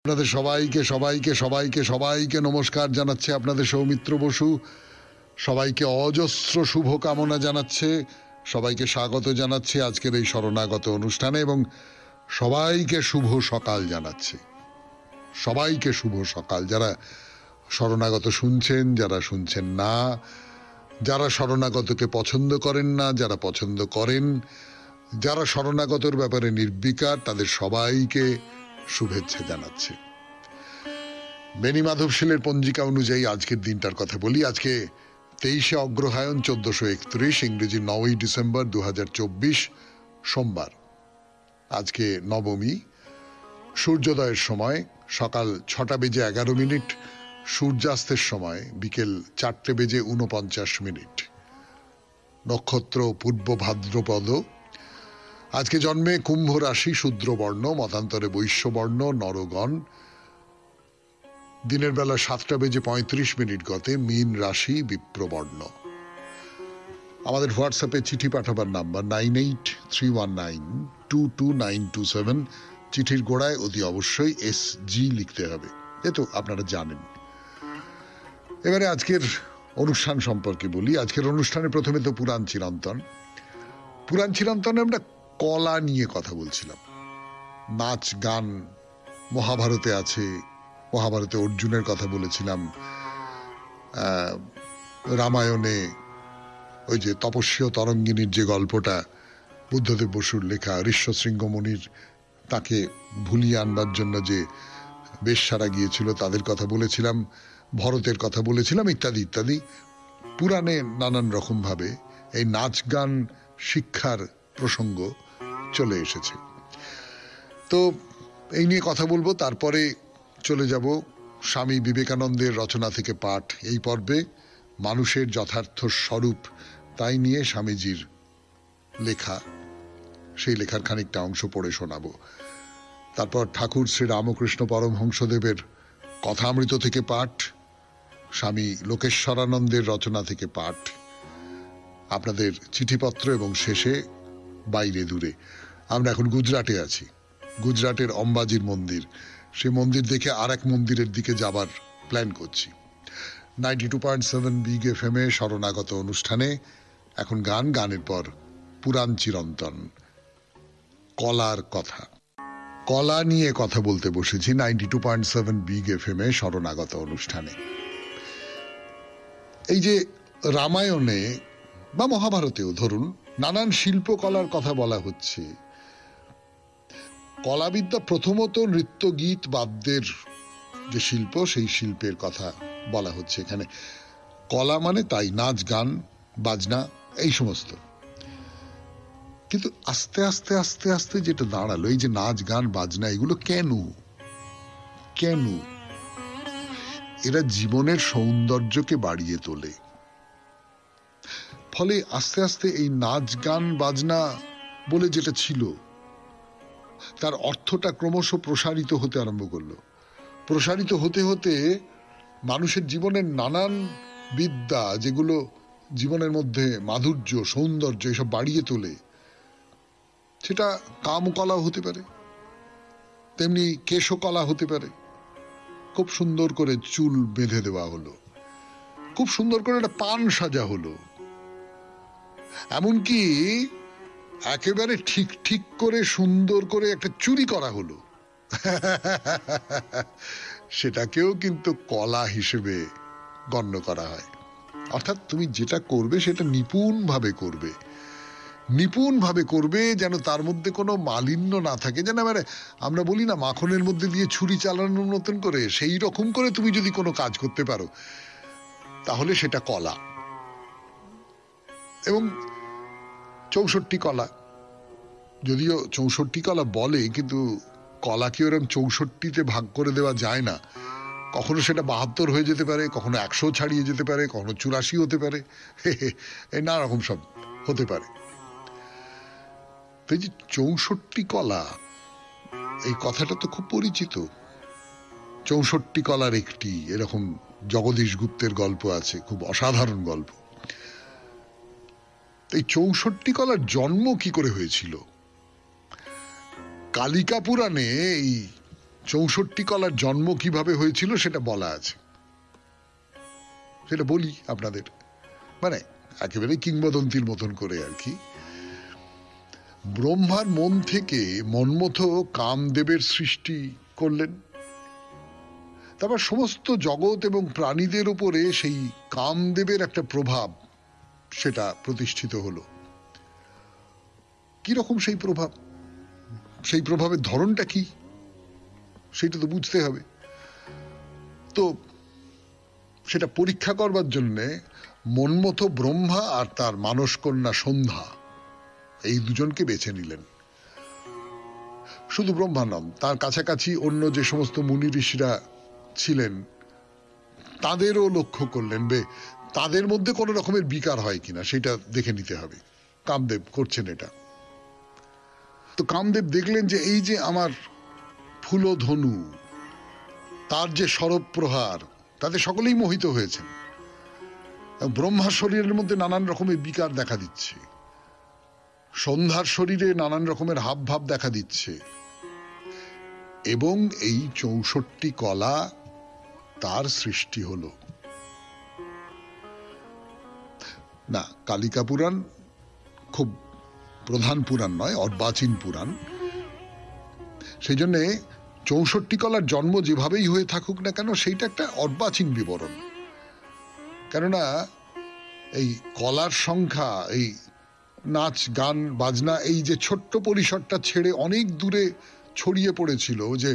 আপনাদের সবাইকে সবাইকে সবাইকে সবাইকে নমস্কার জানাচ্ছে আপনাদের সৌমিত্র বসু। সবাইকে অজস্র শুভকামনা জানাচ্ছে, সবাইকে স্বাগত জানাচ্ছে আজকের এই শরণাগত অনুষ্ঠানে এবং সবাইকে শুভ সকাল জানাচ্ছে। সবাইকে শুভ সকাল, যারা শরণাগত শুনছেন, যারা শুনছেন না, যারা শরণাগতকে পছন্দ করেন না, যারা পছন্দ করেন, যারা শরণাগতর ব্যাপারে নির্বিকার, তাদের সবাইকে শুভেচ্ছা জানাচ্ছে। বেনি মাধবশীলের পঞ্জিকা অনুযায়ী আজকের দিনটার কথা বলি। আজকে 23শে অগ্রহায়ণ 1431, ইংরেজি 9ই ডিসেম্বর 2024, সোমবার। আজকে নবমী। সূর্যোদয়ের সময় সকাল 6টা বেজে 11 মিনিট, সূর্যাস্তের সময় বিকেল 4টে বেজে 49 মিনিট। নক্ষত্র পূর্ব ভাদ্রপদ। আজকে জন্মে কুম্ভ রাশি, শূদ্রবর্ণ, মতান্তরে বৈশ্যবর্ণ, নরগণ। দিনের বেলা 7টা বেজে 35 মিনিট গতে মীন রাশি, বিপ্রবর্ণ। আমাদের হোয়াটসঅ্যাপে চিঠি পাঠাবার নাম্বার 9831922927। চিঠির গোড়ায় অতি অবশ্যই SG লিখতে হবে, এ তো আপনারা জানেন। এবারে আজকের অনুষ্ঠান সম্পর্কে বলি। আজকের অনুষ্ঠানে প্রথমে তো পুরাণ চিরন্তন। পুরাণ চিরন্তনে আমরা কলা নিয়ে কথা বলছিলাম। নাচ গান মহাভারতে আছে, মহাভারতে অর্জুনের কথা বলেছিলাম। রামায়ণে ওই যে তপস্বী ও তরঙ্গিনীর যে গল্পটা, বুদ্ধদেব বসুর লেখা, ঋষ্যশৃঙ্গ মুনির তাকে ভুলিয়ে আনবার জন্য যে বেশ্যারা গিয়েছিল তাদের কথা বলেছিলাম, ভরতের কথা বলেছিলাম, ইত্যাদি ইত্যাদি। পুরাণে নানান রকম ভাবে এই নাচ গান শিক্ষার প্রসঙ্গ চলে এসেছে। তো এই নিয়ে কথা বলবো। তারপরে চলে যাব স্বামী বিবেকানন্দের রচনা থেকে পাঠ। এই পর্বে মানুষের যথার্থ স্বরূপ, তাই নিয়ে স্বামীজির লেখা, সেই লেখার খানিকটা অংশ পড়ে শোনাবো। তারপর ঠাকুর শ্রী রামকৃষ্ণ পরমহংসদেবের কথামৃত থেকে পাঠ, স্বামী লোকেশ্বরানন্দের রচনা থেকে পাঠ, আপনাদের চিঠিপত্র এবং শেষে বাইরে দূরে। আমরা এখন গুজরাটে আছি। গুজরাটের অম্বাজির মন্দির, সেই মন্দির দেখে আর এক মন্দিরের দিকে যাবার প্ল্যান করছি। 92.7 বিগ FM এ শরণাগত অনুষ্ঠানে এখন গান, গানের পর পুরাণ চিরন্তন, কলার কথা। কলা নিয়ে কথা বলতে বসেছি 92.7 বিগ FM এ শরণাগত অনুষ্ঠানে। এই যে রামায়ণে বা মহাভারতেও ধরুন নানান শিল্পকলার কথা বলা হচ্ছে। কলাবিদ্যা প্রথমত নৃত্য, গীত, বাদ্যের যে শিল্প, সেই শিল্পের কথা বলা হচ্ছে এখানে। কলা মানে তাই নাচ গান বাজনা এই সমস্ত। কিন্তু আস্তে আস্তে আস্তে আস্তে যেটা দাঁড়ালো, এই যে নাচ গান বাজনা, এগুলো কেন কেন এরা জীবনের সৌন্দর্যকে বাড়িয়ে তোলে। ফলে আস্তে আস্তে এই নাচ গান বাজনা বলে যেটা ছিল, তার অর্থটা ক্রমশ প্রসারিত হতে আরম্ভ করলো। প্রসারিত হতে হতে মানুষের জীবনের নানান বিদ্যা, যেগুলো জীবনের মধ্যে মাধুর্য, সৌন্দর্য এসব বাড়িয়ে তোলে, সেটা কামকলা হতে পারে, তেমনি কেশকলা হতে পারে। খুব সুন্দর করে চুল বেঁধে দেওয়া হলো, খুব সুন্দর করে একটা পান সাজা হলো, এমনকি একেবারে ঠিক ঠিক করে সুন্দর করে একটা চুরি করা হলো। সেটাকেও কিন্তু কলা হিসেবে গণ্য করা হয়। অর্থাৎ তুমি যেটা করবে সেটা নিপুণ ভাবে করবে, নিপুণ ভাবে করবে, যেন তার মধ্যে কোনো মালিন্য না থাকে। যেন আমরা বলি না, মাখনের মধ্যে দিয়ে ছুরি চালানোর মতন করে, সেই রকম করে তুমি যদি কোনো কাজ করতে পারো তাহলে সেটা কলা। এবং 64 কলা, যদিও 64 কলা বলে, কিন্তু কলাকে ওরকম 64তে ভাগ করে দেওয়া যায় না। কখনো সেটা 72 হয়ে যেতে পারে, কখনো 100 ছাড়িয়ে যেতে পারে, কখনো 84 হতে পারে, এই নানা রকম সব হতে পারে। তো এই যে 64 কলা, এই কথাটা তো খুব পরিচিত। 64 কলার একটি, এরকম জগদীশ গুপ্তের গল্প আছে, খুব অসাধারণ গল্প। এই 64 কলার জন্ম কি করে হয়েছিল? কালিকা পুরাণে এই 64 কলার জন্ম কিভাবে হয়েছিল সেটা বলা আছে, সেটা বলি আপনাদের, মানে একেবারে কিংবদন্তির মতন করে আর কি। ব্রহ্মার মন থেকে মন্মথ কামদেবের সৃষ্টি করলেন, তারপর সমস্ত জগৎ এবং প্রাণীদের উপরে সেই কামদেবের একটা প্রভাব সেটা প্রতিষ্ঠিত হলো। কিরকম সেই প্রভাব, সেই প্রভাবের ধরনটা কি সেটা তো বুঝতে হবে। তো সেটা পরীক্ষা করবার জন্যে মন্মথ ব্রহ্মা আর তার মানসকন্যা সন্ধ্যা এই দুজনকে বেছে নিলেন। শুধু ব্রহ্মা নন, তার কাছাকাছি অন্য যে সমস্ত মুনি ঋষিরা ছিলেন তাদেরও লক্ষ্য করলেন, তাদের মধ্যে কোনো রকমের বিকার হয় কিনা সেটা দেখে নিতে হবে। কামদেব করছেন এটা। তো কামদেব দেখলেন যে এই যে আমার ফুলধনু, তার যে সরব প্রহার, তাতে সকলেই মোহিত হয়েছেন। ব্রহ্মার শরীরের মধ্যে নানান রকমের বিকার দেখা দিচ্ছে, সন্ধ্যার শরীরে নানান রকমের হাবভাব দেখা দিচ্ছে, এবং এই 64 কলা তার সৃষ্টি হলো। না, কালিকা পুরাণ খুব প্রধান পুরাণ নয়, অর্বাচীন পুরাণ। সেই জন্যে 64 কলার জন্ম যেভাবেই হয়ে থাকুক না কেন সেইটা একটা অর্বাচীন বিবরণ। কেননা এই কলার সংখ্যা, এই নাচ গান বাজনা, এই যে ছোট্ট পরিসরটা ছেড়ে অনেক দূরে ছড়িয়ে পড়েছিল, যে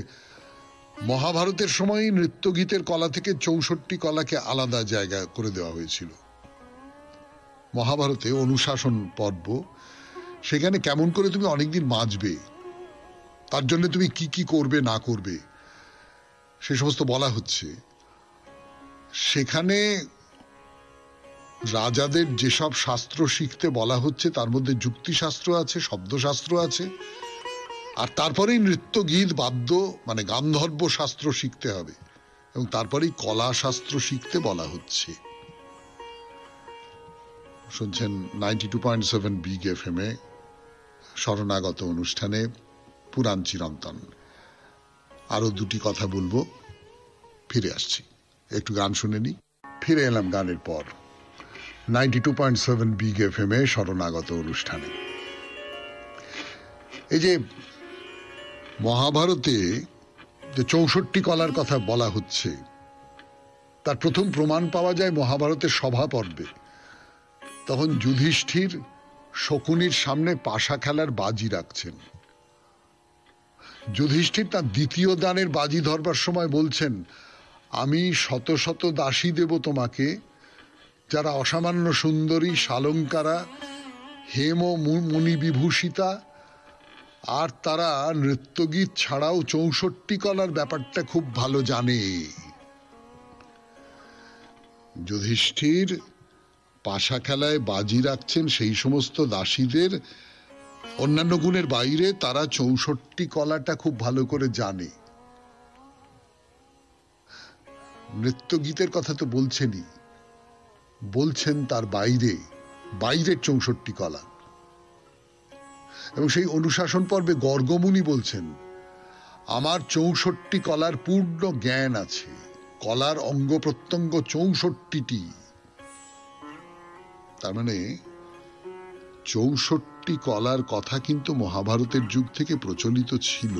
মহাভারতের সময় নৃত্যগীতের কলা থেকে 64 কলাকে আলাদা জায়গা করে দেওয়া হয়েছিল। মহাভারতে অনুশাসন পর্ব, সেখানে কেমন করে তুমি অনেকদিন বাঁচবে, তার জন্য তুমি কি কি করবে না করবে সে সমস্ত বলা হচ্ছে। সেখানে রাজাদের যেসব শাস্ত্র শিখতে বলা হচ্ছে তার মধ্যে যুক্তিশাস্ত্র আছে, শব্দশাস্ত্র আছে, আর তারপরেই নৃত্য গীত বাদ্য মানে গান্ধর্ব শাস্ত্র শিখতে হবে, এবং তারপরেই কলা শাস্ত্র শিখতে বলা হচ্ছে। শুনছেন 92.7 বিগ FM এ শরণাগত অনুষ্ঠানে পুরাণ চিরন্তন। আরো দুটি কথা বলবো, ফিরে আসছি, একটু গান শুনে নি। ফিরে এলাম গানের পর 92.7 বিগ FM এ শরণাগত অনুষ্ঠানে। এই যে মহাভারতে যে 64 কলার কথা বলা হচ্ছে, তার প্রথম প্রমাণ পাওয়া যায় মহাভারতের সভা পর্বে। তখন যুধিষ্ঠির শকুনির সামনে পাশা খেলার বাজি রাখছেন। যুধিষ্ঠির তার দ্বিতীয় দানের বাজি ধরবার সময় বলছেন, আমি শত শত দাসী দেব তোমাকে, যারা অসামান্য সুন্দরী, শালঙ্কারা, হেম মুনি বিভূষিতা, আর তারা নৃত্যগীত ছাড়াও 64 কলার ব্যাপারটা খুব ভালো জানে। যুধিষ্ঠির পাশা খেলায় বাজি রাখছেন সেই সমস্ত দাসীদের, অন্যান্য গুণের বাইরে তারা 64 কলাটা খুব ভালো করে জানে। নৃত্যগীতের কথা তো বলছেনই, বলছেন তার বাইরের 64 কলা। এবং সেই অনুশাসন পর্বে গর্গমুনি বলছেন, আমার 64 কলার পূর্ণ জ্ঞান আছে, কলার অঙ্গ প্রত্যঙ্গ 64টি। তার মানে 64 কলার কথা কিন্তু মহাভারতের যুগ থেকে প্রচলিত ছিল,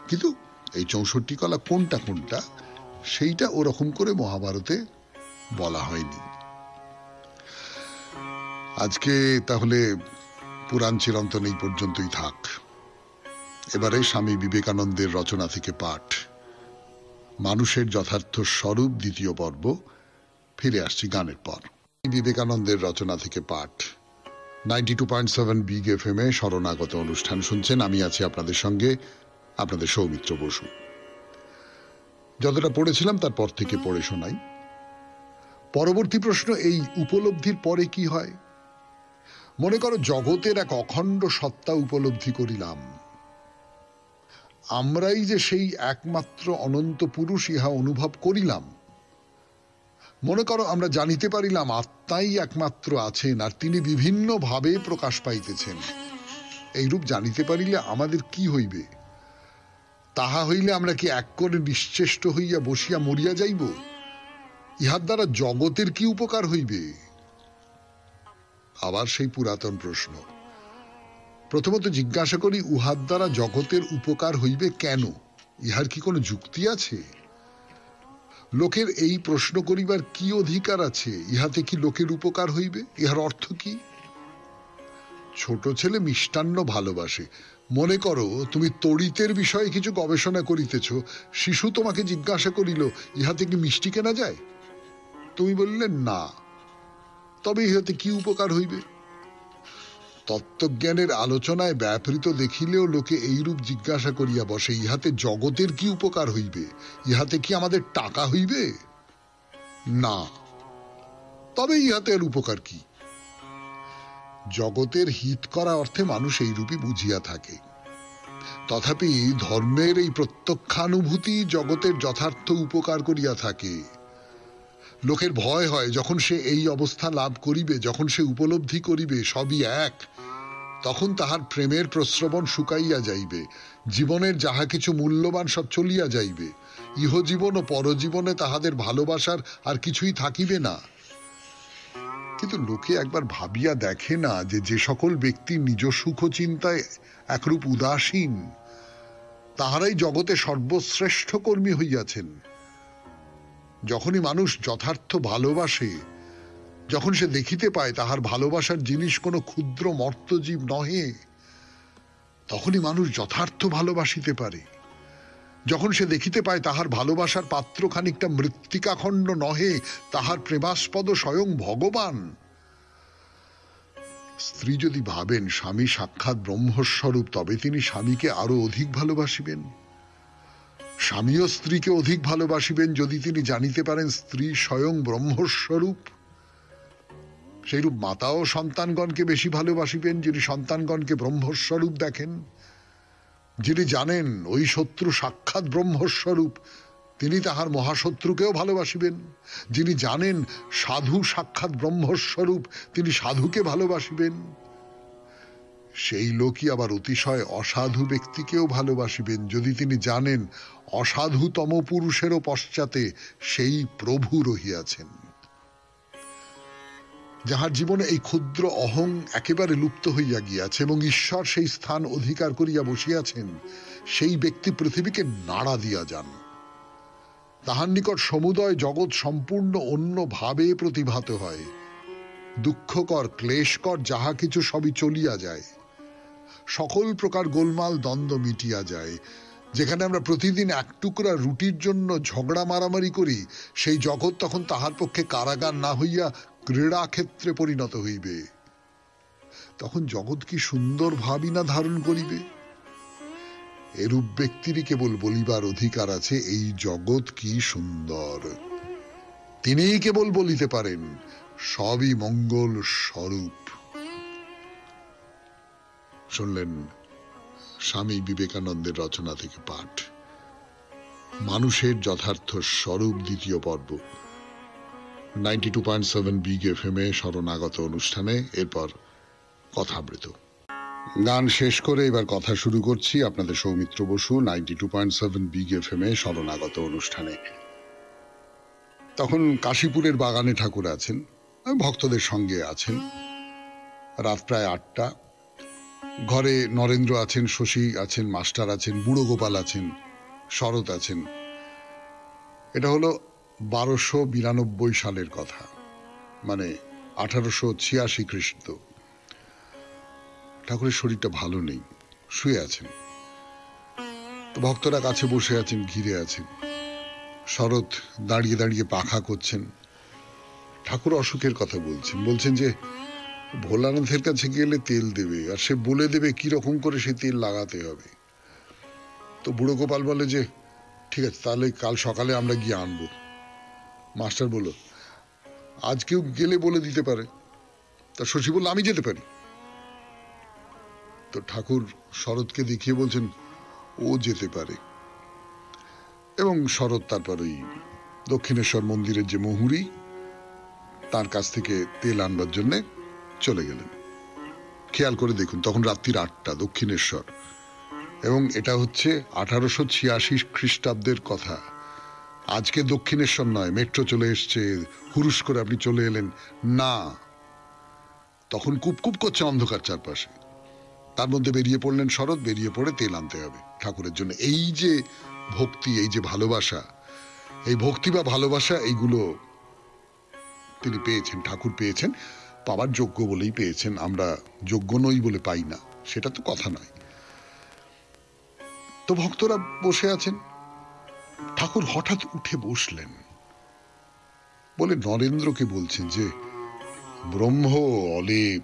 কিন্তু এই 64 কলা কোনটা কোনটা সেইটা ওরকম করে মহাভারতে বলা হয়নি। আজকে তাহলে পুরাণ চিরন্তন এই পর্যন্তই থাক। এবারে স্বামী বিবেকানন্দের রচনা থেকে পাঠ, মানুষের যথার্থ স্বরূপ, দ্বিতীয় পর্ব। ফিরে আসছি গানের পর। বিবেকানন্দের রচনা থেকে পাঠ 92.7 বিগ FM এ শরণাগত অনুষ্ঠান শুনছেন। আমি আছি আপনাদের সঙ্গে, আপনাদের সৌমিত্র বসু। যতটা পড়েছিলাম তারপর থেকে পড়ে শোনাই। পরবর্তী প্রশ্ন, এই উপলব্ধির পরে কি হয়? মনে করো জগতের এক অখণ্ড সত্তা উপলব্ধি করিলাম, আমরাই যে সেই একমাত্র অনন্ত পুরুষ ইহা অনুভব করিলাম। মনে করো আমরা জানিতে পারিলাম আত্মাই একমাত্র আছেন, আর তিনি বিভিন্ন ভাবে প্রকাশ পাইতেছেন। এইরূপ জানিতে পারিলে আমাদের কি হইবে? তাহা হইলে আমরা কি এক করে নিশ্চেষ্ট হইয়া বসিয়া মরিয়া যাইব? ইহার দ্বারা জগতের কি উপকার হইবে? আবার সেই পুরাতন প্রশ্ন। প্রথমত জিজ্ঞাসা করি, উহার দ্বারা জগতের উপকার হইবে কেন? ইহার কি কোনো যুক্তি আছে? লোকের এই প্রশ্ন করিবার কি অধিকার আছে? ইহাতে কি লোকের উপকার হইবে? ইহার অর্থ কি? ছোট ছেলে মিষ্টান্ন ভালোবাসে। মনে করো তুমি তড়িতের বিষয়ে কিছু গবেষণা করিতেছ, শিশু তোমাকে জিজ্ঞাসা করিল, ইহাতে কি মিষ্টি কেনা যায়? তুমি বললে না, তবে ইহাতে কি উপকার হইবে? তত্ত্বজ্ঞানের আলোচনায় ব্যাপৃত দেখিলেও লোকে এইরূপ জিজ্ঞাসা করিয়া বসে, ইহাতে জগতের কি উপকার হইবে? ইহাতে কি আমাদের টাকা হইবে? না, তবে ইহাতে এর উপকার কি? জগতের হিত করা অর্থে মানুষ এইরূপই বুঝিয়া থাকে। তথাপি ধর্মের এই প্রত্যক্ষানুভূতি জগতের যথার্থ উপকার করিয়া থাকে। লোকের ভয় হয় যখন সে এই অবস্থা লাভ করিবে, যখন সে উপলব্ধি করিবে সবই এক, তখন তাহার প্রেমের প্রশ্রবণ শুকাইয়া যাইবে, জীবনের যাহা কিছু মূল্যবান সব চলিয়া যাইবে, ইহজীবন ও পরজীবনে তাহাদের ভালোবাসার আর কিছুই থাকিবে না। কিন্তু লোকে একবার ভাবিয়া দেখে না যে যে সকল ব্যক্তি নিজ সুখ চিন্তায় একরূপ উদাসীন, তাহারাই জগতে সর্বশ্রেষ্ঠ কর্মী হইয়াছেন। যখনই মানুষ যথার্থ ভালোবাসে, যখন সে দেখিতে পায় তাহার ভালোবাসার জিনিস কোনো ক্ষুদ্র মর্তজীব নহে, তখনই মানুষ যথার্থ ভালোবাসিতে পারে। যখন সে দেখিতে পায় তাহার ভালোবাসার পাত্র খানিকটা মৃত্তিকাখণ্ড নহে, তাহার প্রেমাস্পদ স্বয়ং ভগবান। স্ত্রী যদি ভাবেন স্বামী সাক্ষাৎ ব্রহ্মস্বরূপ, তবে তিনি স্বামীকে আরো অধিক ভালোবাসিবেন। স্বামীও স্ত্রীকে অধিক ভালোবাসিবেন যদি তিনি জানিতে পারেন স্ত্রী স্বয়ং ব্রহ্মস্বরূপ। সেইরূপ মাতাও সন্তানগণকে বেশি ভালোবাসিবেন যিনি সন্তানগণকে ব্রহ্মস্বরূপ দেখেন। যিনি জানেন ওই শত্রু সাক্ষাৎ ব্রহ্মস্বরূপ, তিনি তাহার মহাশত্রুকেও ভালোবাসিবেন। যিনি জানেন সাধু সাক্ষাৎ ব্রহ্মস্বরূপ, তিনি সাধুকে ভালোবাসিবেন। সেই লোকই আবার অতিশয় অসাধু ব্যক্তিকেও ভালোবাসিবেন যদি তিনি জানেন অসাধুতম পুরুষেরও পশ্চাতে সেই প্রভু রহিয়াছেন। যাহার জীবনে এই ক্ষুদ্র অহং একেবারে লুপ্ত হইয়া গিয়াছে এবং ঈশ্বর সেই স্থান অধিকার করিয়া বসিয়াছেন, সেই ব্যক্তি পৃথিবীকে নাড়া দিয়া যান। তাহার নিকট সমুদয় জগৎ সম্পূর্ণ অন্য ভাবে প্রতিভাত হয়। দুঃখকর ক্লেশকর যাহা কিছু সবই চলিয়া যায়, সকল প্রকার গোলমাল দ্বন্দ্ব মিটিয়া যায়। যেখানে আমরা প্রতিদিন এক টুকরা রুটির জন্য ঝগড়া মারামারি করি, সেই জগৎ তখন তাহার পক্ষে কারাগার না হইয়া ক্রীড়াক্ষেত্রে পরিণত হইবে। তখন জগৎ কি সুন্দর ভাবই না ধারণ করিবে। এরূপ ব্যক্তিরই কেবল বলিবার অধিকার আছে এই জগৎ কি সুন্দর। তিনিই কেবল বলিতে পারেন সবই মঙ্গল স্বরূপ। শুনলেন স্বামী বিবেকানন্দের রচনা থেকে পাঠ, মানুষের যথার্থ স্বরূপ, দ্বিতীয় পর্ব, 92.7 বিগ এফএম এ শরণাগত অনুষ্ঠানে। এরপর কথামৃত। গান শেষ করে এবার কথা শুরু করছি আপনাদের সৌমিত্র বসু 92.7 বিগ এফএম এ শরণাগত অনুষ্ঠানে। তখন কাশীপুরের বাগানে ঠাকুর আছেন, ভক্তদের সঙ্গে আছেন। রাত প্রায় 8টা। ঘরে নরেন্দ্র আছেন, শশী আছেন, মাস্টার আছেন, বুড়ো গোপাল আছেন, শরৎ আছেন। এটা হলো 1292 সালের কথা, মানে 1886 খ্রিস্ট। ঠাকুরের শরীরটা ভালো নেই, শুয়ে আছেন। তো ভক্তরা কাছে বসে আছেন, ঘিরে আছেন। শরৎ দাঁড়িয়ে দাঁড়িয়ে পাখা করছেন। ঠাকুর অসুখের কথা বলছেন, বলছেন যে ভোলানাথের কাছে গেলে তেল দেবে, আর সে বলে দেবে কি রকম করে সে তেল লাগাতে হবে। তো বুড়ো গোপাল বলে যে ঠিক আছে, তাহলে কাল সকালে আমরা গিয়ে আনবো। মাস্টার বলল আজকেও গেলে বলে দিতে পারে। তা শশী বলল আমি যেতে পারি। তো ঠাকুর শরৎকে দেখিয়ে বলছেন ও যেতে পারে। এবং শরৎ তারপর ওই দক্ষিণেশ্বর মন্দিরের যে মুহুরী, তার কাছ থেকে তেল আনবার জন্যে চলে গেলেন। খেয়াল করে দেখুন তখন রাত্রির 8টা, দক্ষিণেশ্বর। এবং এটা হচ্ছে 1886 খ্রিস্টাব্দের কথা। আজকে দক্ষিণেশ্বর নয়, মেট্রো চলে এসছে, হুরুস করে আপনি চলে এলেন না, তখন কুপকুপ করছে অন্ধকার চারপাশে। তার মধ্যে বেরিয়ে পড়লেন শরৎ, বেরিয়ে পড়ে তেল আনতে হবে ঠাকুরের জন্য। এই যে ভক্তি, এই যে ভালোবাসা, এই ভক্তি বা ভালোবাসা, এইগুলো তিনি পেয়েছেন, ঠাকুর পেয়েছেন, পাওয়ার যোগ্য বলেই পেয়েছেন। আমরা যোগ্য নই বলে পাই না, সেটা তো কথা নয়। তো ভক্তরা বসে আছেন, ঠাকুর হঠাৎ উঠে বসলেন, বলে নরেন্দ্রকে বলছেন যে ব্রহ্ম অলেপ,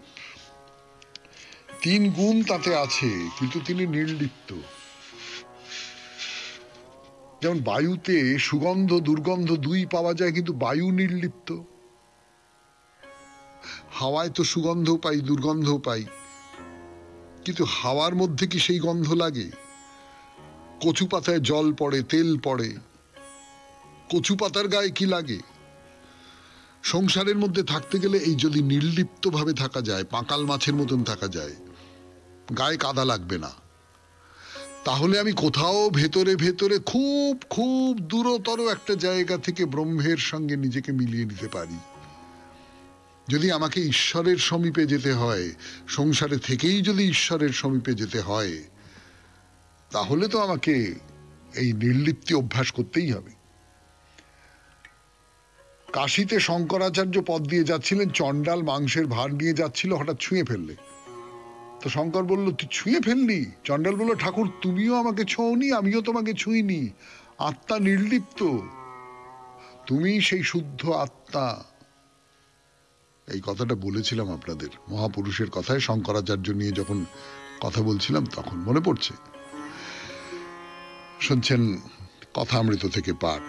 3 গুণ তাতে আছে, কিন্তু তিনি নির্লিপ্ত। যেমন বায়ুতে সুগন্ধ দুর্গন্ধ দুই পাওয়া যায়, কিন্তু বায়ু নির্লিপ্ত। হাওয়ায় তো সুগন্ধ পাই, দুর্গন্ধ পাই, কিন্তু হাওয়ার মধ্যে কি সেই গন্ধ লাগে? কচু পাতায় জল পড়ে, তেল পড়ে, কচু পাতার গায়ে কি লাগে? সংসারের মধ্যে থাকতে গেলে এই যদি নির্লিপ্ত ভাবে থাকা যায়, পাঁকাল মাছের মতন থাকা যায়, গায়ে কাদা লাগবে না, তাহলে আমি কোথাও ভেতরে ভেতরে খুব খুব দূরতর একটা জায়গা থেকে ব্রহ্মের সঙ্গে নিজেকে মিলিয়ে নিতে পারি। যদি আমাকে ঈশ্বরের সমীপে যেতে হয়, সংসারে থেকেই যদি ঈশ্বরের সমীপে যেতে হয়, তাহলে তো আমাকে এই নির্লিপ্তি অভ্যাস করতেই হবে। কাশীতে শঙ্করাচার্য পথ দিয়ে যাচ্ছিলেন, চণ্ডাল মাংসের ভার নিয়ে যাচ্ছিল, হঠাৎ ছুঁয়ে ফেললে। তো শঙ্কর বলল, তুই ছুঁয়ে ফেললি? চণ্ডাল বলল, ঠাকুর তুমিও আমাকে ছোঁনি, আমিও তোমাকে ছুঁইনি, আত্মা নির্লিপ্ত, তুমি সেই শুদ্ধ আত্মা। এই কথাটা বলেছিলাম আপনাদের, মহাপুরুষের কথায় শঙ্করাচার্য নিয়ে যখন কথা বলছিলাম তখন মনে পড়ছে। শুনছেন কথামৃত থেকে পাঠ,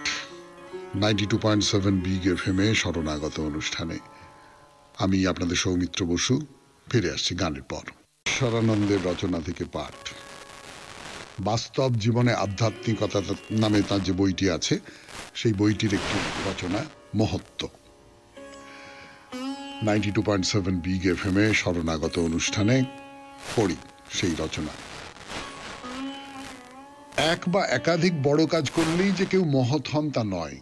92.7 বিগ এফএমে শরণাগত অনুষ্ঠানে। আমি আপনাদের সৌমিত্র বসু, ফিরে আসছি গানের পর। ঈশ্বরানন্দের রচনা থেকে পাঠ। বাস্তব জীবনে আধ্যাত্মিকতা নামে তার যে বইটি আছে, সেই বইটির একটি রচনা মহত্ব। 92.7 বিগ এফএমে শরণাগত অনুষ্ঠানে পড়ি সেই রচনা। এক বা একাধিক বড় কাজ করলেই যে কেউ মহৎ হন তা নয়,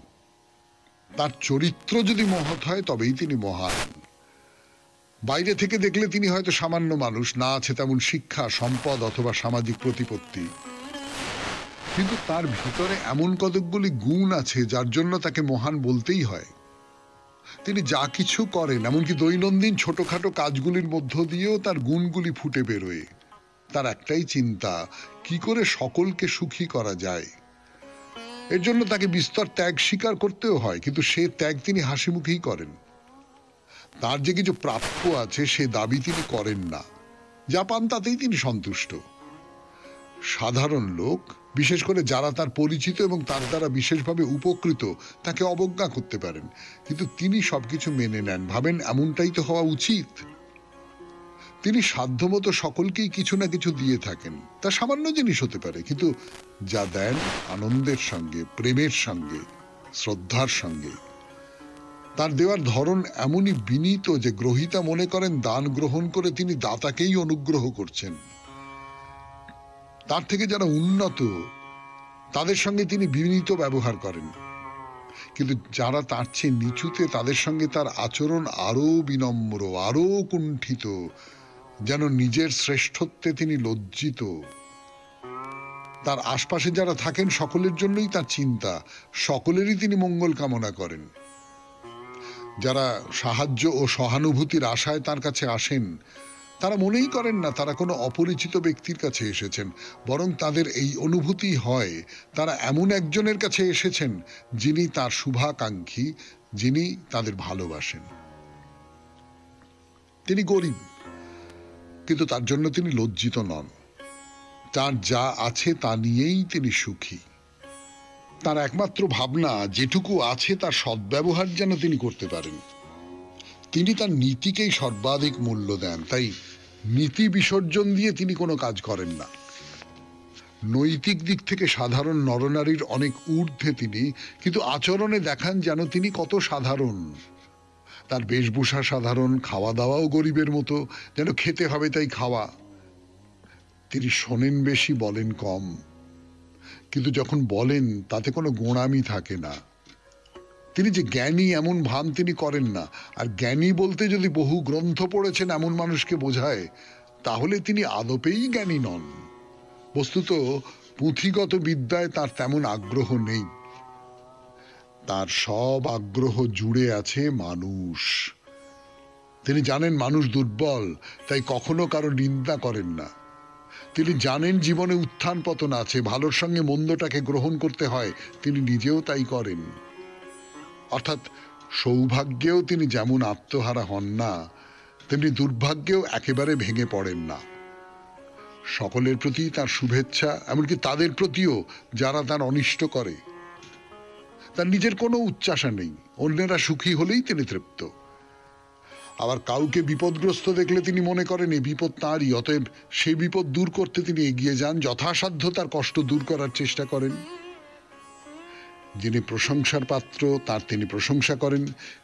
তার চরিত্র যদি মহৎ হয় তবেই তিনি মহান। বাইরে থেকে দেখলে তিনি হয়তো সামান্য মানুষ, না আছে তেমন শিক্ষা, সম্পদ অথবা সামাজিক প্রতিপত্তি, কিন্তু তার ভিতরে এমন কতকগুলি গুণ আছে যার জন্য তাকে মহান বলতেই হয়। তিনি যা কিছু করেন, এমনকি দৈনন্দিন ছোটখাটো কাজগুলির মধ্য দিয়েও তার গুণগুলি ফুটে বেরোয়। তার একটাই চিন্তা, কি করে সকলকে সুখী করা যায়। এর জন্য তাকে বিস্তর ত্যাগ স্বীকার করতেও হয়, কিন্তু সে ত্যাগ তিনি হাসি মুখেই করেন। তার যে কিছু প্রাপ্য আছে সে দাবি তিনি করেন না, যা পান তাতেই তিনি সন্তুষ্ট। সাধারণ লোক, বিশেষ করে যারা তার পরিচিত এবং তার দ্বারা বিশেষভাবে উপকৃত, তাকে অবজ্ঞা করতে পারেন, কিন্তু তিনি সবকিছু মেনে নেন, ভাবেন এমনটাই তো হওয়া উচিত। তিনি সাধ্যমতো সকলকেই কিছু না কিছু দিয়ে থাকেন, তা সামান্য জিনিস হতে পারে, কিন্তু যা দেন আনন্দের সঙ্গে, প্রেমের সঙ্গে, শ্রদ্ধার সঙ্গে। তার দেওয়ার ধরন এমনই বিনীত যে গ্রহীতা মনে করেন দান গ্রহণ করে তিনি দাতাকেই অনুগ্রহ করছেন। তার থেকে যারা উন্নত তাদের সঙ্গে তিনি বিনীত ব্যবহার করেন, কিন্তু যারা তার চেয়ে নিচুতে তাদের সঙ্গে তার আচরণ আরো বিনম্র, আরো কুণ্ঠিত, যেন নিজের শ্রেষ্ঠত্বে তিনি লজ্জিত। তার আশপাশে যারা থাকেন সকলের জন্যই তার চিন্তা, সকলেরই তিনি মঙ্গল কামনা করেন। যারা সাহায্য ও সহানুভূতির আশায় তার কাছে আসেন, তারা মনেই করেন না তারা কোনো অপরিচিত ব্যক্তির কাছে এসেছেন, বরং তাদের এই অনুভূতি হয় তারা এমন একজনের কাছে এসেছেন যিনি তার শুভাকাঙ্ক্ষী, যিনি তাদের ভালোবাসেন। তিনি গরিব, কিন্তু তার জন্য তিনি লজ্জিত নন। তার যা আছে তা নিয়েই তিনি সুখী। তার একমাত্র ভাবনা যেটুকু আছে তার সদ্ব্যবহার যেন তিনি করতে পারেন। তিনি তার নীতিকেই সর্বাধিক মূল্য দেন, তাই নীতি বিসর্জন দিয়ে তিনি কোনো কাজ করেন না। নৈতিক দিক থেকে সাধারণ নরনারীর অনেক ঊর্ধ্বে তিনি, কিন্তু আচরণে দেখান যেন তিনি কত সাধারণ। তার বেশভূষা সাধারণ, খাওয়া দাওয়াও গরিবের মতো, যেন খেতে হবে তাই খাওয়া। তিনি শোনেন বেশি, বলেন কম, কিন্তু যখন বলেন তাতে কোনো গোঁড়ামি থাকে না। তিনি যে জ্ঞানী এমন ভান তিনি করেন না। আর জ্ঞানী বলতে যদি বহু গ্রন্থ পড়েছেন এমন মানুষকে বোঝায়, তাহলে তিনি আদপেই জ্ঞানী নন। বস্তুত পুঁথিগত বিদ্যায় তার তেমন আগ্রহ নেই। তার সব আগ্রহ জুড়ে আছে মানুষ। তিনি জানেন মানুষ দুর্বল, তাই কখনো কারো নিন্দা করেন না। তিনি জানেন জীবনে উত্থান পতন আছে, ভালোর সঙ্গে মন্দটাকে গ্রহণ করতে হয়, তিনি নিজেও তাই করেন। অর্থাৎ সৌভাগ্যেও তিনি যেমন আত্মহারা হন না, তেমনি দুর্ভাগ্যেও একেবারে ভেঙে পড়েন না। সকলের প্রতি তার শুভেচ্ছা, এমনকি তাদের প্রতিও যারা তার অনিষ্ট করে। তার নিজের কোনো উচ্চাসা নেই, অন্যেরা সুখী হলেই তিনি তৃপ্ত। আবার কাউকে বিপদগ্রস্ত দেখলে তিনি মনে করেন এই বিপদ তাঁরই, অতএব সেই বিপদ দূর করতে তিনি এগিয়ে যান, যথাসাধ্য তার কষ্ট দূর করার চেষ্টা করেন। যিনি প্রশংসার পাত্র তার তিনি প্রশংসা করেন।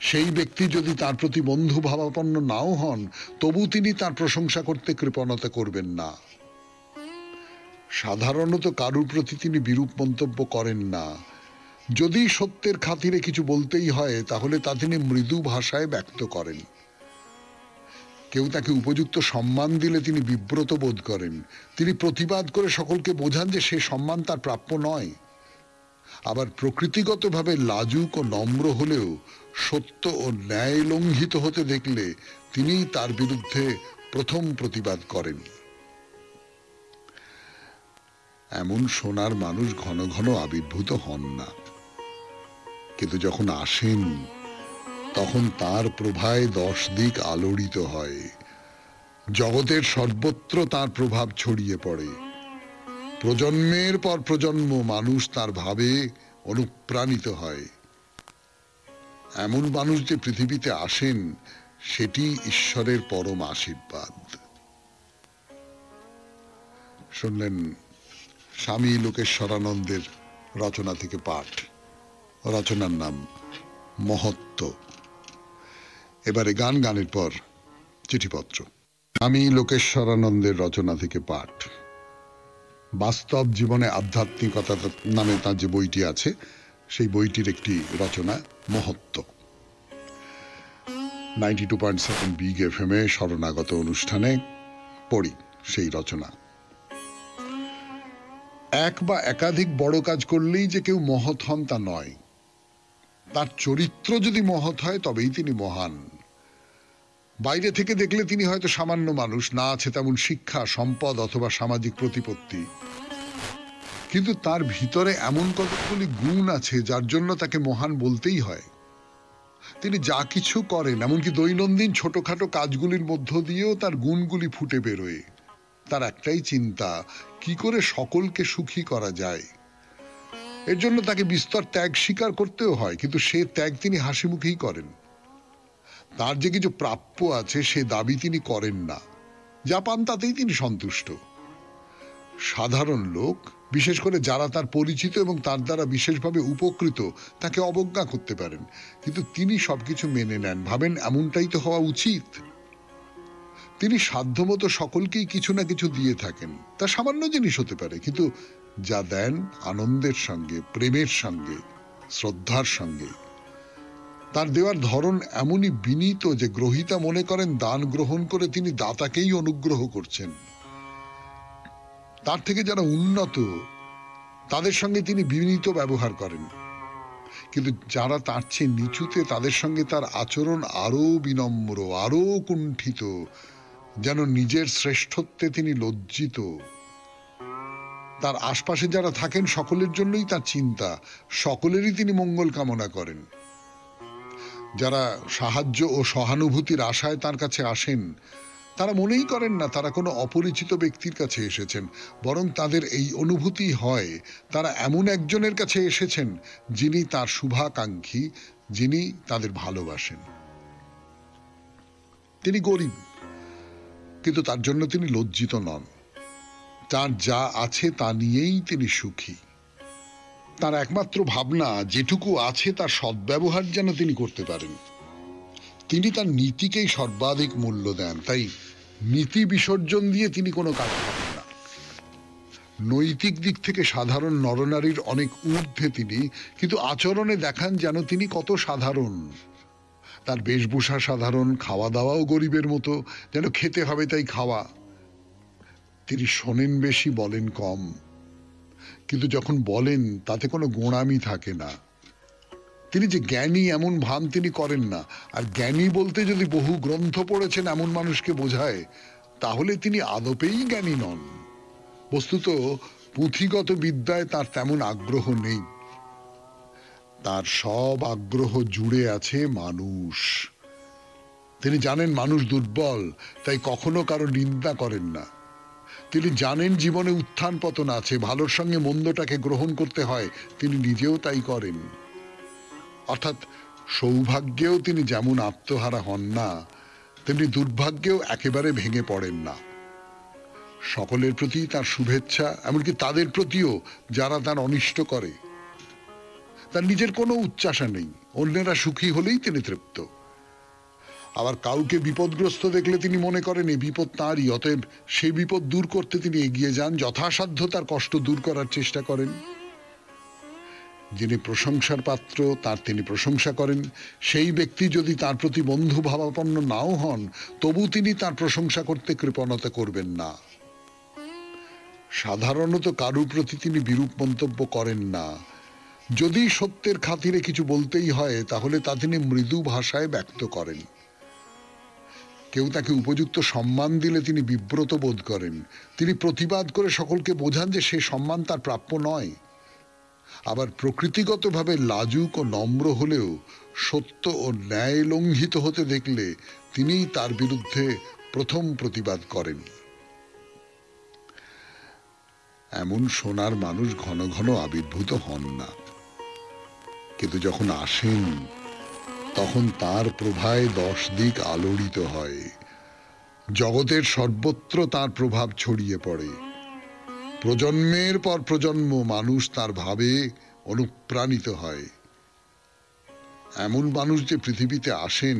সেই ব্যক্তি যদি তার প্রতি বন্ধু ভাবাপন্ন নাও হন, তবু তিনি তার প্রশংসা করতে কৃপণতা করবেন না। সাধারণত কারুর প্রতি তিনি বিরূপ মন্তব্য করেন না। যদি সত্যের খাতিরে কিছু বলতেই হয়, তাহলে তা তিনি মৃদু ভাষায় ব্যক্ত করেন। কেউ তাকে উপযুক্ত সম্মান দিলে তিনি বিব্রত বোধ করেন। তিনি প্রতিবাদ করে সকলকে বোঝান যে সে সম্মান তার প্রাপ্য নয়। আবার প্রকৃতিগতভাবে লাজুক ও নম্র হলেও সত্য ও ন্যায় লঙ্ঘিত হতে দেখলে তিনিই তার বিরুদ্ধে প্রথম প্রতিবাদ করেন। এমন সোনার মানুষ ঘন ঘন আবির্ভূত হন না, কিন্তু যখন আসেন তখন তার প্রভায় 10 দিক আলোড়িত হয়। জগতের সর্বত্র তার প্রভাব ছড়িয়ে পড়ে। প্রজন্মের পর প্রজন্ম মানুষ তার ভাবে অনুপ্রাণিত হয়। এমন মানুষ যে পৃথিবীতে আসেন, সেটি ঈশ্বরের পরম আশীর্বাদ। শুনলেন স্বামী লোকেশ্বরানন্দের রচনা থেকে পাঠ। রচনার নাম মহত্ব। এবারে গানের পর চিঠিপত্র। স্বামী লোকেশ্বরানন্দের রচনা থেকে পাঠ। বাস্তব জীবনে আধ্যাত্মিকতা নামে তার যে বইটি আছে, সেই বইটির একটি রচনা মহত্ব। 92.7 বিগ FM এ শরণাগত অনুষ্ঠানে পড়ি সেই রচনা। এক বা একাধিক বড় কাজ করলেই যে কেউ মহৎ হন তা নয়। তার চরিত্র যদি মহৎ হয় তবেই তিনি মহান। বাইরে থেকে দেখলে তিনি হয়তো সামান্য মানুষ, না আছে তেমন শিক্ষা, সম্পদ অথবা সামাজিক প্রতিপত্তি, কিন্তু তার ভিতরে এমন কতগুলি গুণ আছে যার জন্য তাকে মহান বলতেই হয়। তিনি যা কিছু করেন, এমনকি দৈনন্দিন ছোটখাটো কাজগুলির মধ্য দিয়েও তার গুণগুলি ফুটে বেরোয়। তার একটাই চিন্তা, কি করে সকলকে সুখী করা যায়। এর জন্য তাকে বিস্তর ত্যাগ স্বীকার করতেও হয়, কিন্তু সে ত্যাগ তিনি হাসি মুখেই করেন। তার যে কিছু প্রাপ্য আছে সে দাবি তিনি করেন না, যা পান তাতেই তিনি সন্তুষ্ট। সাধারণ লোক, বিশেষ করে যারা তার পরিচিত এবং তার দ্বারা বিশেষভাবে উপকৃত, তাকে অবজ্ঞা করতে পারেন, কিন্তু তিনি সবকিছু মেনে নেন, ভাবেন এমনটাই তো হওয়া উচিত। তিনি সাধ্যমতো সকলকেই কিছু না কিছু দিয়ে থাকেন। তা সামান্য জিনিস হতে পারে, কিন্তু যা দেন আনন্দের সঙ্গে, প্রেমের সঙ্গে, শ্রদ্ধার সঙ্গে। তার দেওয়ার ধরন এমনই বিনীত যে গ্রহীতা মনে করেন দান গ্রহণ করে তিনি দাতাকেই অনুগ্রহ করছেন। তার থেকে যারা উন্নত তাদের সঙ্গে তিনি বিনীত ব্যবহার করেন, কিন্তু যারা তার চেয়ে নিচুতে তাদের সঙ্গে তার আচরণ আরো বিনম্র, আরো কুণ্ঠিত, যেন নিজের শ্রেষ্ঠত্বে তিনি লজ্জিত। তার আশপাশে যারা থাকেন সকলের জন্যই তার চিন্তা, সকলেরই তিনি মঙ্গল কামনা করেন। যারা সাহায্য ও সহানুভূতির আশায় তার কাছে আসেন, তারা মনেই করেন না তারা কোনো অপরিচিত ব্যক্তির কাছে এসেছেন, বরং তাদের এই অনুভূতি হয় তারা এমন একজনের কাছে এসেছেন যিনি তার শুভাকাঙ্ক্ষী, যিনি তাদের ভালোবাসেন। তিনি গরিব, কিন্তু তার জন্য তিনি লজ্জিত নন। তার যা আছে তা নিয়েই তিনি সুখী। তার একমাত্র ভাবনা যেটুকু আছে তার সদ্ব্যবহার যেন তিনি করতে পারেন। তিনি তার নীতিকেই সর্বাধিক মূল্য দেন, তাই নীতি বিসর্জন দিয়ে তিনি কোনো কাজ করেন না। নৈতিক দিক থেকে সাধারণ নরনারীর অনেক ঊর্ধ্বে তিনি, কিন্তু আচরণে দেখান যেন তিনি কত সাধারণ। তার বেশভূষা সাধারণ, খাওয়া দাওয়াও গরিবের মতো, যেন খেতে হবে তাই খাওয়া। তিনি শোনেন বেশি, বলেন কম, কিন্তু যখন বলেন তাতে কোনো গোঁড়ামি থাকে না। তিনি যে জ্ঞানী এমন ভান তিনি করেন না। আর জ্ঞানী বলতে যদি বহু গ্রন্থ পড়েছেন এমন মানুষকে বোঝায়, তাহলে তিনি আদপেই জ্ঞানী নন। বস্তুত পুঁথিগত বিদ্যায় তার তেমন আগ্রহ নেই। তার সব আগ্রহ জুড়ে আছে মানুষ। তিনি জানেন মানুষ দুর্বল, তাই কখনো কারো নিন্দা করেন না। তিনি জানেন জীবনে উত্থান পতন আছে, ভালোর সঙ্গে মন্দটাকে গ্রহণ করতে হয়, তিনি নিজেও তাই করেন। অর্থাৎ সৌভাগ্যেও তিনি যেমন আত্মহারা হন না, তেমনি দুর্ভাগ্যেও একেবারে ভেঙে পড়েন না। সকলের প্রতি তার শুভেচ্ছা, এমনকি তাদের প্রতিও যারা তার অনিষ্ট করে। তার নিজের কোনো উচ্চাসা নেই, অন্যেরা সুখী হলেই তিনি তৃপ্ত। আবার কাউকে বিপদগ্রস্ত দেখলে তিনি মনে করেন এই বিপদ তাঁরই, অতএব সেই বিপদ দূর করতে তিনি এগিয়ে যান, যথাসাধ্য তার কষ্ট দূর করার চেষ্টা করেন। যিনি প্রশংসার পাত্র তার তিনি প্রশংসা করেন। সেই ব্যক্তি যদি তার প্রতি বন্ধু ভাবাপন্ন নাও হন, তবু তিনি তার প্রশংসা করতে কৃপণতা করবেন না। সাধারণত কারুর প্রতি তিনি বিরূপ মন্তব্য করেন না। যদি সত্যের খাতিরে কিছু বলতেই হয়, তাহলে তা তিনি মৃদু ভাষায় ব্যক্ত করেন। কেউ তাকে উপযুক্ত সম্মান দিলে তিনি বিব্রত বোধ করেন। তিনি প্রতিবাদ করে সকলকে বোঝান যে সে সম্মান তার প্রাপ্য নয়। আবার প্রকৃতিগতভাবে লাজুক ও নম্র হলেও সত্য ও ন্যায় লঙ্ঘিত হতে দেখলে তিনিই তার বিরুদ্ধে প্রথম প্রতিবাদ করেন। এমন সোনার মানুষ ঘন ঘন আবির্ভূত হন না, কিন্তু যখন আসেন তখন তার প্রভায় 10 দিক আলোড়িত হয়। জগতের সর্বত্র তার প্রভাব ছড়িয়ে পড়ে। প্রজন্মের পর প্রজন্ম মানুষ তার ভাবে অনুপ্রাণিত হয়। এমন মানুষ যে পৃথিবীতে আসেন,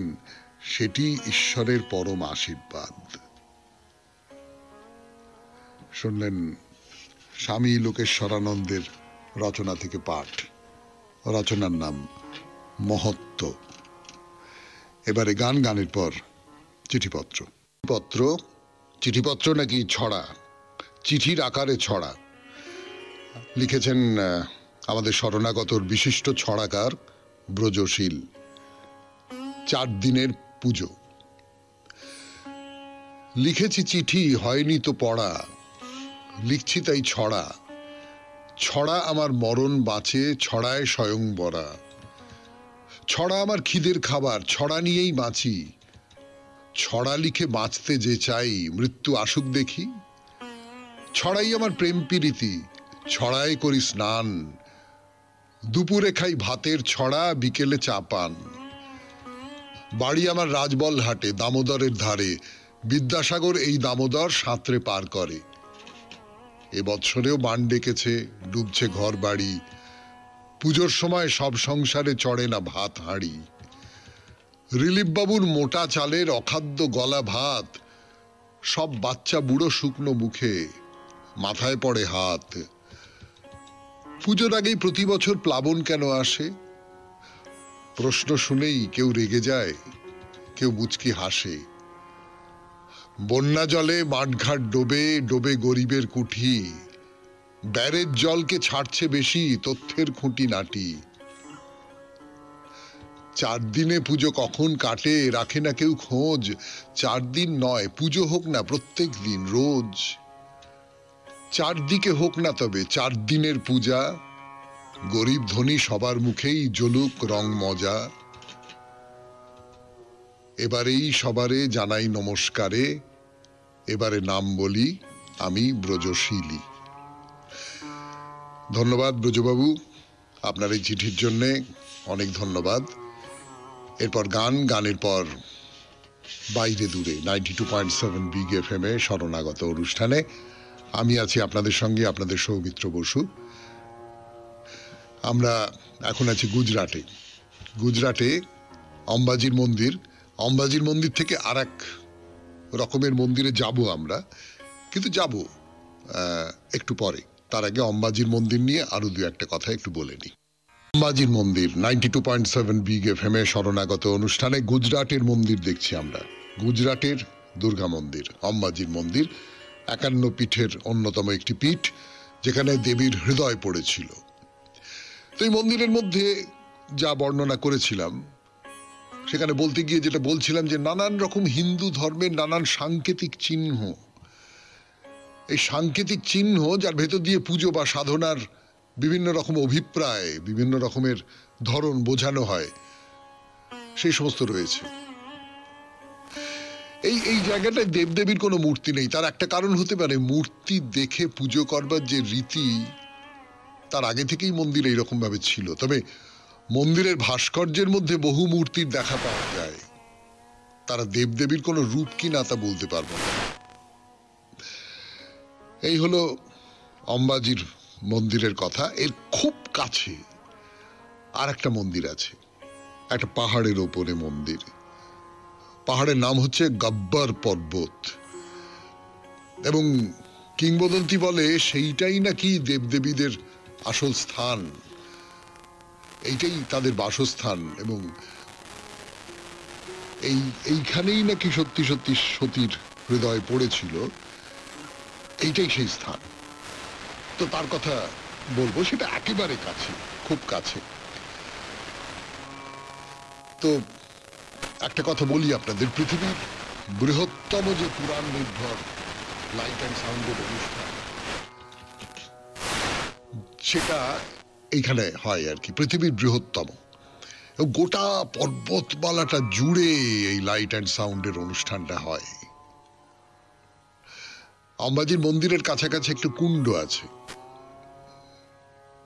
সেটি ঈশ্বরের পরম আশীর্বাদ। শুনলেন স্বামী লোকেশ্বরানন্দের রচনা থেকে পাঠ। রচনার নাম মহত্ব। এবারে গান, গানের পর চিঠিপত্র। চিঠিপত্র নাকি ছড়া, চিঠির আকারে ছড়া লিখেছেন আমাদের শরণাগতর বিশিষ্ট ছড়াকার ব্রজশীল। 4 দিনের পুজো। লিখেছি চিঠি, হয়নি তো পড়া, লিখছি তাই ছড়া। ছড়া আমার মরণ বাঁচে, ছড়ায় স্বয়ংবরা। ছড়া আমার খিদের খাবার, ছড়া নিয়েই বাঁচি। ছড়া লিখে বাঁচতে যে চাই, মৃত্যু আসুক দেখি। ছড়াই আমার প্রেম প্রীতি, ছড়ায় করি স্নান। দুপুরে খাই ভাতের ছড়া, বিকেলে চা পান। বাড়ি আমার রাজবলহাটে, দামোদরের ধারে। বিদ্যাসাগর এই দামোদর সাঁতরে পার করে। এ বৎসরেও বান ডেকেছে, ডুবছে ঘর বাড়ি। পুজোর সময় সব সংসারে চড়ে না ভাত হাঁড়ি। রিলিফ বাবুর মোটা চালের অখাদ্য গলা ভাত, সব বাচ্চা বুড়ো শুকনো মুখে, মাথায় পড়ে হাত। পুজোর আগেই প্রতি বছর প্লাবন কেন আসে? প্রশ্ন শুনেই কেউ রেগে যায়, কেউ মুচকি হাসে। বন্যা জলে মাঠঘাট ডোবে, ডোবে গরিবের কুঠি। ব্যারের জলকে ছাড়ছে বেশি, তথ্যের খুঁটি নাটি। 4 দিনে পুজো কখন কাটে, রাখে না কেউ খোঁজ। 4 দিন নয়, পুজো হোক না প্রত্যেক দিন, রোজ। 4 দিকে হোক না তবে 4 দিনের পূজা। গরিব ধনী সবার মুখেই জ্বলুক রং মজা। এবারেই সবারে জানাই নমস্কারে, এবারে নাম বলি আমি ব্রজশীলী। ধন্যবাদ ব্রজবাবু, আপনার এই চিঠির জন্যে অনেক ধন্যবাদ। এরপর গান, গানের পর বাইরে দূরে 92.7 বিগ FM এ শরণাগত অনুষ্ঠানে আমি আছি আপনাদের সঙ্গে, আপনাদের সৌমিত্র বসু। আমরা এখন আছি গুজরাটে। গুজরাটে অম্বাজির মন্দির, অম্বাজির মন্দির থেকে আর এক রকমের মন্দিরে যাব আমরা, কিন্তু যাব একটু পরে। তার আগে অম্বাজির মন্দির নিয়ে আরো দু একটা কথা একটু বলে নিই। অম্বাজির মন্দির 92.7 বিগ এফএম এ শরণাগত অনুষ্ঠানে গুজরাটের মন্দির দেখছি আমরা। গুজরাটের দুর্গা মন্দির, অম্বাজির মন্দির 51 পীঠের অন্যতম একটি পীঠ, যেখানে দেবীর হৃদয় পড়েছিল। তো এই মন্দিরের মধ্যে যা বর্ণনা করেছিলাম, সেখানে বলতে গিয়ে যেটা বলছিলাম যে নানান রকম হিন্দু ধর্মের নানান সাংকেতিক চিহ্ন, এই সাংকেতিক চিহ্ন যার ভেতর দিয়ে পুজো বা সাধনার বিভিন্ন রকম অভিপ্রায়, বিভিন্ন রকমের ধরন বোঝানো হয়, সেই সমস্ত রয়েছে। এই জায়গাটায় দেবদেবীর কোনো মূর্তি নেই। তার একটা কারণ হতে পারে, মূর্তি দেখে পুজো করবার যে রীতি তার আগে থেকেই মন্দিরে এইরকম ভাবে ছিল। তবে মন্দিরের ভাস্কর্যের মধ্যে বহু মূর্তির দেখা পাওয়া যায়, তারা দেবদেবীর কোনো রূপ কি না তা বলতে পারবো না। এই হলো অম্বাজির মন্দিরের কথা। এর খুব কাছে আর একটা মন্দির আছে, একটা পাহাড়ের ওপরে মন্দির। পাহাড়ের নাম হচ্ছে গব্বর পর্বত, এবং কিংবদন্তি বলে সেইটাই নাকি দেবদেবীদের আসল স্থান, এইটাই তাদের বাসস্থান, এবং এইখানেই নাকি সত্যি সত্যি সতীর হৃদয় পড়েছিল, এইটাই সেই স্থান। তো তার কথা বলবো, সেটা একেবারে কাছে, খুব কাছে। তো একটা কথা বলি আপনাদের, পৃথিবীর বৃহত্তম যে পুরাণ নির্ভর লাইট অ্যান্ড সাউন্ডের অনুষ্ঠান, সেটা এইখানে হয় আর কি, পৃথিবীর বৃহত্তম। গোটা পর্বতমালাটা জুড়ে এই লাইট অ্যান্ড সাউন্ডের অনুষ্ঠানটা হয়। অম্বাজির মন্দিরের কাছাকাছি একটু কুণ্ড আছে,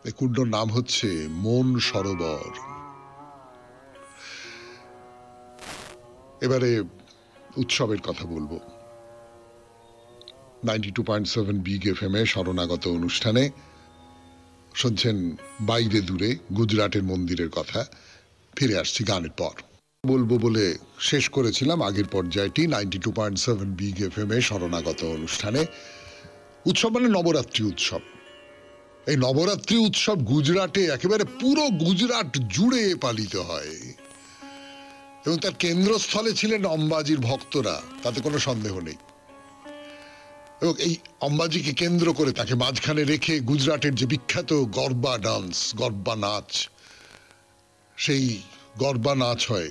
এই কুণ্ডর নাম হচ্ছে মন সরোবর। এবারে উৎসবের কথা বলবো। 92.7 বিগ এফএম এ শরণাগত অনুষ্ঠানে শুনছেন বাইরে দূরে গুজরাটের মন্দিরের কথা। ফিরে আসছি গানের পর। বলবো বলে শেষ করেছিলাম আগের পর্যায়টি 92.7 বিগ এফএম এ শরণাগত অনুষ্ঠানে। উৎসব মানে নবরাত্রি উৎসব। এই নবরাত্রি উৎসব গুজরাটে একেবারে পুরো গুজরাট জুড়ে পালিত হয়, এবং তার কেন্দ্রস্থলে ছিলেন অম্বাজির ভক্তরা, তাতে কোনো সন্দেহ নেই। এবং এই অম্বাজিকে কেন্দ্র করে, তাকে মাঝখানে রেখে গুজরাটের যে বিখ্যাত গরবা ডান্স, গরবা নাচ, সেই গরবা নাচ হয়,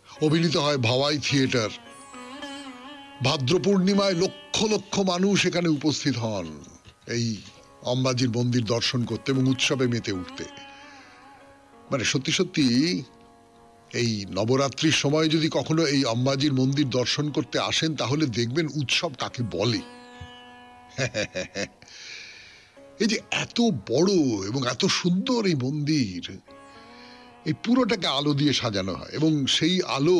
অভিনীত হয় ভাওয়াই থিয়েটার। ভাদ্র পূর্ণিমায় লক্ষ লক্ষ মানুষ এখানে উপস্থিত হন এই অম্বাজির মন্দির দর্শন করতে এবং উৎসবে মেতে উঠতে। মানে সত্যি সত্যি এই নবরাত্রির সময় যদি কখনো এই অম্বাজির মন্দির দর্শন করতে আসেন, তাহলে দেখবেন উৎসব কাকে বলে। এই যে এত বড় এবং এত সুন্দর এই মন্দির, এই পুরোটাকে আলো দিয়ে সাজানো হয়, এবং সেই আলো,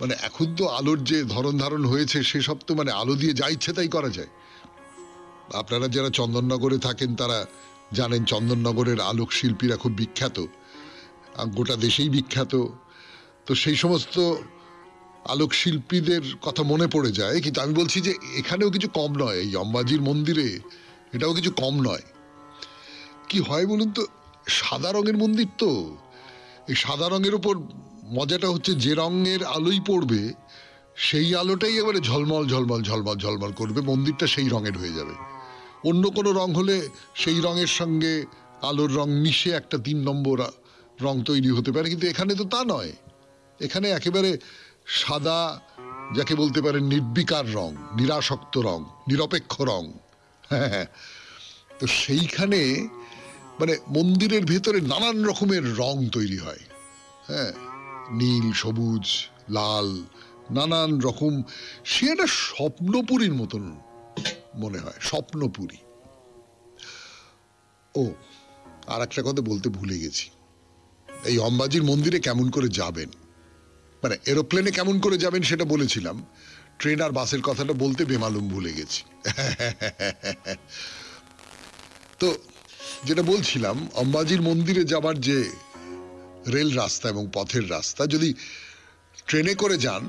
মানে এখন তো আলোর যে ধরন ধারণ হয়েছে, সেসব তো মানে আলো দিয়ে যা ইচ্ছে তাই করা যায়। আপনারা যারা চন্দননগরে থাকেন তারা জানেন, চন্দননগরের আলোক শিল্পীরা খুব বিখ্যাত, গোটা দেশেই বিখ্যাত। তো সেই সমস্ত আলোক শিল্পীদের কথা মনে পড়ে যায়, কিন্তু আমি বলছি যে এখানেও কিছু কম নয়, এই অম্বাজির মন্দিরে এটাও কিছু কম নয়। কি হয় বলুন তো, সাদা রঙের মন্দির, তো এই সাদা রঙের উপর মজাটা হচ্ছে, যে রঙের আলোই পড়বে সেই আলোটাই এবারে ঝলমল ঝলমল ঝলমল ঝলমল করবে, মন্দিরটা সেই রঙের হয়ে যাবে। অন্য কোনো রং হলে সেই রঙের সঙ্গে আলোর রং মিশে একটা 3 নম্বর রং তৈরি হতে পারে, কিন্তু এখানে তো তা নয়। এখানে একেবারে সাদা, যাকে বলতে পারেন নির্বিকার রং, নিরাসক্ত রং, নিরপেক্ষ রং। হ্যাঁ, তো সেইখানে মানে মন্দিরের ভেতরে নানান রকমের রং তৈরি হয়। হ্যাঁ, নীল, সবুজ, লাল, নানান রকম। সে একটা স্বপ্নপুরীর মতন মনে হয়, স্বপ্নপুরী। ও, আর একটা কথা বলতে ভুলে গেছি, এই অম্বাজির মন্দিরে কেমন করে যাবেন, মানে এরোপ্লেনে কেমন করে যাবেন সেটা বলেছিলাম, ট্রেন আর বাসের কথাটা বলতে বেমালুম ভুলে গেছি। তো যেটা বলছিলাম, অম্বাজির মন্দিরে যাবার যে রেল রাস্তা এবং পথের রাস্তা, যদি ট্রেনে করে যান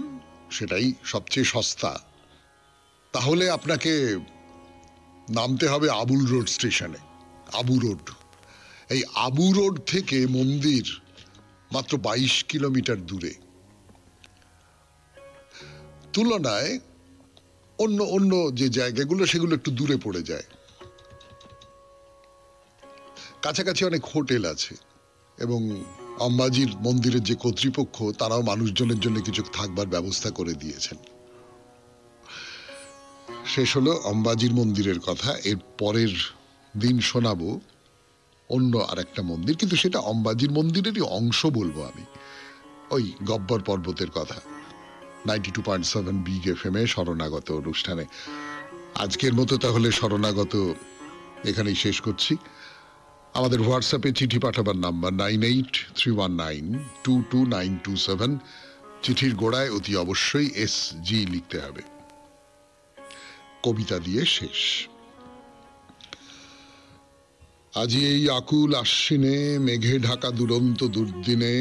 সেটাই সবচেয়ে সস্তা, তাহলে আপনাকে নামতে হবে আবুল রোড স্টেশনে। আবু রোড, এই আবু রোড থেকে মন্দির মাত্র 22 কিলোমিটার দূরে। তুলনায় অন্য অন্য যে জায়গাগুলো সেগুলো একটু দূরে পড়ে যায়। কাছাকাছি অনেক হোটেল আছে এবং অম্বাজির মন্দিরের যে কর্তৃপক্ষ তারাও মানুষজনের জন্য কিছু থাকবার ব্যবস্থা করে দিয়েছেন। শেষ হলো অম্বাজির মন্দিরের কথা। এর পরের দিন শোনাবো অন্য আর একটা মন্দির, কিন্তু সেটা অম্বাজির মন্দিরেরই অংশ বলবো আমি, ওই গব্বর পর্বতের কথা। 92.7 বিগ FM এ শরণাগত অনুষ্ঠানে আজকের মতো তাহলে শরণাগত এখানেই শেষ করছি। আমাদের হোয়াটসঅ্যাপে চিঠি পাঠাবার নাম্বার 9831922927। চিঠির গোড়ায় অতি অবশ্যই SG লিখতে হবে। কবিতা দিয়ে শেষ। আজি এই আকুল আশ্বিনে, মেঘে ঢাকা দুরন্ত দুর্দিনে,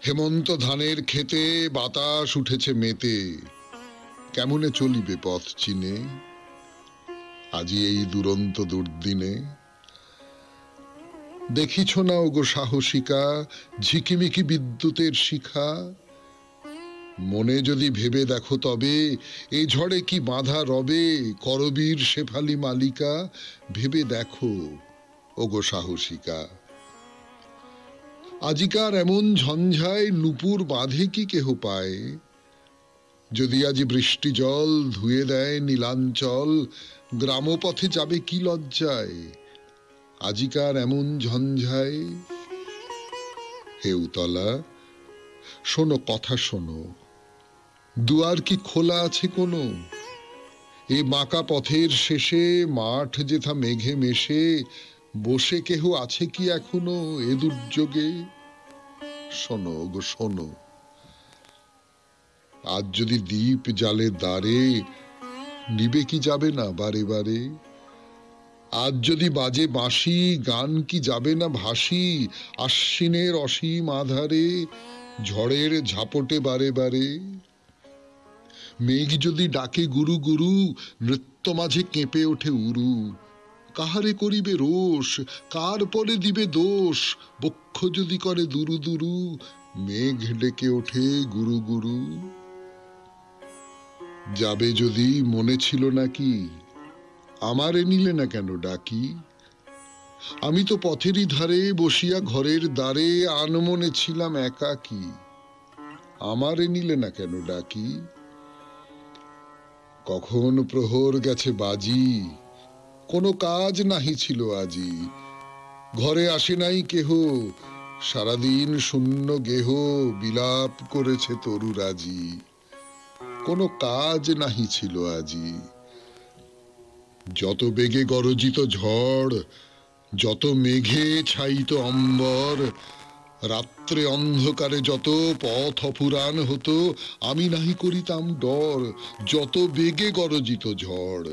হেমন্ত ধানের খেতে বাতাস উঠেছে মেতে, কেমনে চলিবে পথ চিনে আজি এই দুরন্ত দুর্দিনে। দেখিছ না ওগো সাহসিকা, ঝিকিমিকি বিদ্যুতের শিখা, মনে যদি ভেবে দেখো তবে এই ঝড়ে কি বাঁধা রবে, করবীর শেফালি মালিকা, ভেবে দেখো ওগো সাহসিকা। আজিকার এমন ঝঞ্ঝায় নুপুর বাঁধে কি কেহ পায়, যদি আজি বৃষ্টি জল ধুয়ে দেয় নীলাঞ্চল, গ্রামপথে যাবে কি লজ্জায় আজিকার এমন ঝঞ্ঝায়। হেউতলা শোনো কথা শোনো, দুয়ার কি খোলা আছে কোনো, এ বাঁকা পথের শেষে মাঠ যেথা মেঘে মেশে, বসে কেহ আছে কি এখনো এ দুর্যোগে। শোনো গো শোনো, আজ যদি দ্বীপ জালে দ্বারে, নিবে কি যাবে না বারে বারে, আজ যদি বাজে বাঁশি, গান কি যাবে না ভাসি, আশ্বিনের অসীম আধারে, ঝড়ের ঝাপটে বারে বারে। মেঘ যদি ডাকে গুরু গুরু, নৃত্য মাঝে কেঁপে ওঠে উরু, কাহারে করিবে রোষ, কার পরে দিবে দোষ, বক্ষ যদি করে দুরু দুরু, মেঘ ডেকে ওঠে গুরু গুরু। যাবে যদি মনে ছিল নাকি, আমারে নিলে না কেন ডাকি, আমি তো পথেরই ধারে বসিয়া ঘরের দ্বারে, আনমনে ছিলাম একাকী, আমারে নিলে না কেন ডাকি। কখন প্রহর গেছে বাজি, কোনো কাজ নাহি ছিল আজি, ঘরে আসে নাই কেহ, সারাদিন শূন্য গেহ, বিলাপ করেছে তরুরাজি, কোনো কাজ নাহি ছিল আজি। যত বেগে গরজিত ঝড়, যত মেঘে ছাইত অম্বর, রাত্রে অন্ধকারে যত পথ অপুরাণ হতো, আমি নাহি করিতাম ডর, যত বেগে গরজিত ঝড়।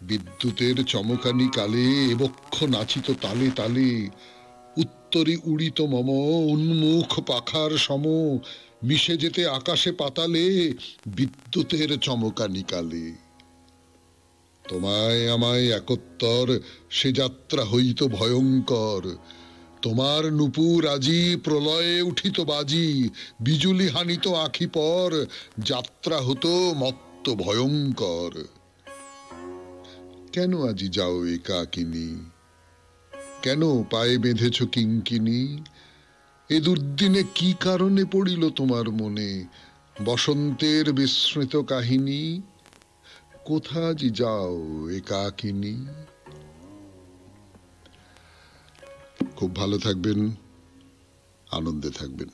বিদ্যুতের চমকানি কালে এবক্ষ নাচিত তালে তালে, উত্তরে উড়িত মম উন্মুখ পাখার সম, মিশে যেতে আকাশে পাতালে বিদ্যুতের চমকানি কালে। তোমায় আমায় একত্তর সে যাত্রা হইত ভয়ঙ্কর, তোমার নূপুর আজি প্রলয়ে উঠিত বাজি, বিজুলি হানিত আঁখি পর, যাত্রা হতো মত্ত ভয়ঙ্কর। কেন আজি যাও একাকিনী, কেন পায়ে বেঁধেছ কিঙ্কিনী, এ দুর্দিনে কি কারণে পড়িল তোমার মনে বসন্তের বিস্মৃত কাহিনী, কোথা আজি যাও একাকিনী। খুব ভালো থাকবেন, আনন্দে থাকবেন।